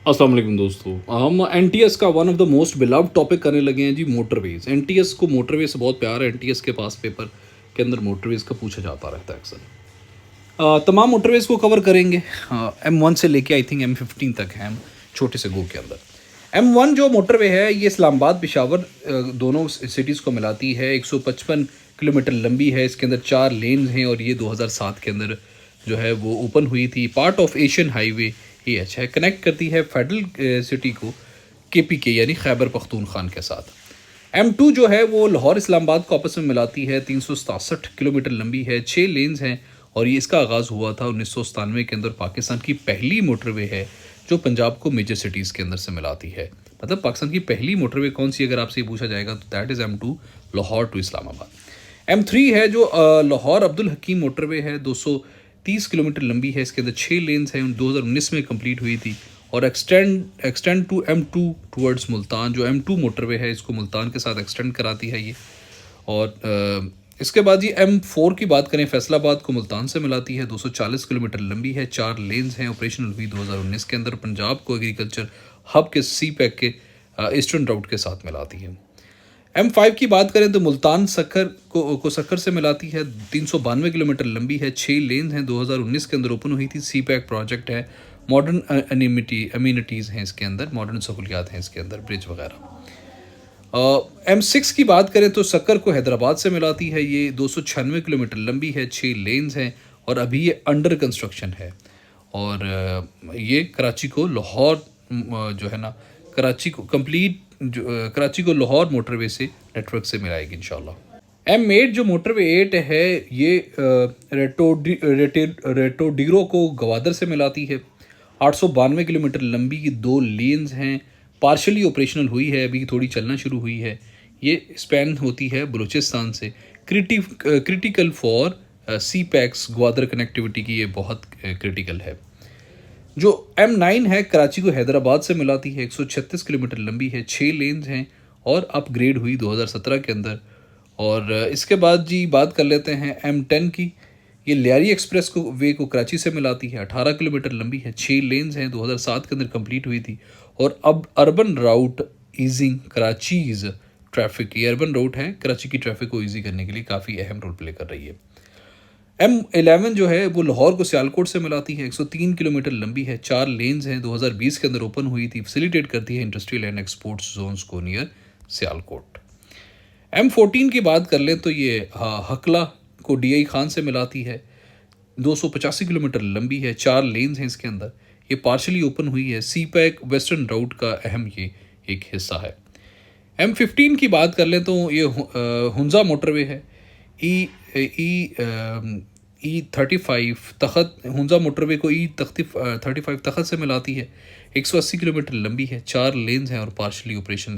अस्सलाम वालेकुम दोस्तों। हम एनटीएस का one of the most beloved topic करने लगे हैं जी, मोटरवेज। एनटीएस को मोटरवे से बहुत प्यार है। एनटीएस के पास पेपर के अंदर मोटरवेज का पूछा जाता रहता है अक्सर। तमाम मोटरवेज को कवर करेंगे। M1 से लेके आई थिंक M15 तक है हम छोटे से गो के अंदर। M1 जो मोटरवे है ये इस्लामाबाद पेशावर दोनों सिटीज़ को मिलाती है। 155 किलोमीटर लंबी है। इसके अंदर 4 लेन हैं और ये 2007 के अंदर जो है वो ओपन हुई थी। Part of Asian highway AH है। कनेक्ट करती है फेडरल सिटी को KPK यानी खैबर पख्तूनख्वा के साथ। M2 जो है वो लाहौर इस्लामाबाद को आपस में मिलाती है। 367 किलोमीटर लंबी है। 6 लेन्स हैं और ये इसका आगाज़ हुआ था 1997 के अंदर। पाकिस्तान की पहली मोटरवे है जो पंजाब को मेजर सिटीज़ के अंदर से मिलाती है। मतलब पाकिस्तान की पहली मोटरवे कौन सी, अगर आपसे ये पूछा जाएगा तो that is M2 Lahore to Islamabad. M3 है जो लाहौर अब्दुल हकीम मोटरवे है। 230 किलोमीटर लंबी है। इसके अंदर 6 लेन्स हैं। 2019 में कंप्लीट हुई थी और extend to M2 towards Multan. जो M2 मोटरवे है इसको मुल्तान के साथ एक्सटेंड कराती है ये। और इसके बाद ये M4 की बात करें, फैसलाबाद को मुल्तान से मिलाती है। 240 किलोमीटर लंबी है। 4 लेन्स हैं। ऑपरेशनल हुई 2019 के अंदर। पंजाब को एग्रीकल्चर हब के CPEC के ईस्टर्न राउट के साथ मिलाती है। M5 की बात करें तो मुल्तान सक्कर को सक्कर से मिलाती है। 392 किलोमीटर लंबी है। 6 लेन हैं। 2019 के अंदर ओपन हुई थी। CPEC प्रोजेक्ट है। मॉडर्न अम्यूनिटीज़ हैं इसके अंदर, मॉडर्न सहूलियात हैं इसके अंदर, ब्रिज वगैरह। M6 की बात करें तो सक्कर को हैदराबाद से मिलाती है। ये 296 किलोमीटर लंबी है। 6 लेन्स हैं और अभी ये अंडर कंस्ट्रक्शन है। और ये कराची को लाहौर जो है ना, कराची को कंप्लीट कराची को लाहौर मोटरवे से नेटवर्क से मिलाएगी इंशाल्लाह। M8 जो मोटरवे 8 है ये रेटोडीरो को गवादर से मिलाती है। 892 किलोमीटर लंबी की 2 लेन्स हैं। पार्शली ऑपरेशनल हुई है, अभी थोड़ी चलना शुरू हुई है। ये स्पैन होती है बलूचिस्तान से। Critical for CPEC's Gwadar connectivity की ये बहुत क्रिटिकल है। जो M9 है कराची को हैदराबाद से मिलाती है। 136 किलोमीटर लंबी है। 6 लेन्स हैं और अपग्रेड हुई 2017 के अंदर। और इसके बाद जी बात कर लेते हैं M10 की। ये लियारी एक्सप्रेस को वे को कराची से मिलाती है। 18 किलोमीटर लंबी है। 6 लेन्स हैं। 2007 के अंदर कंप्लीट हुई थी। और अब अर्बन राउट ईजिंग कराचीज़ ट्रैफिक, ये अर्बन राउट है, कराची की ट्रैफिक को ईजी करने के लिए काफ़ी अहम रोल प्ले कर रही है। M11 जो है वो लाहौर को सियालकोट से मिलाती है। 103 किलोमीटर लंबी है। 4 लेन्स हैं। 2020 के अंदर ओपन हुई थी। फैसिलिटेट करती है इंडस्ट्रियल एंड एक्सपोर्ट्स जोन्स को नियर सियालकोट। M14 की बात कर लें तो ये हकला को DI खान से मिलाती है। 285 किलोमीटर लंबी है। 4 लेन्स हैं इसके अंदर। ये पार्शली ओपन हुई है। CPEC वेस्टर्न राउट का अहम ये एक हिस्सा है। M15 की बात कर लें तो ये हुंजा मोटरवे है। E35 तखत, हुंजा मोटरवे को E35 तखत से मिलाती है। 180 किलोमीटर लंबी है। 4 लेन्स हैं और पार्शली ऑपरेशन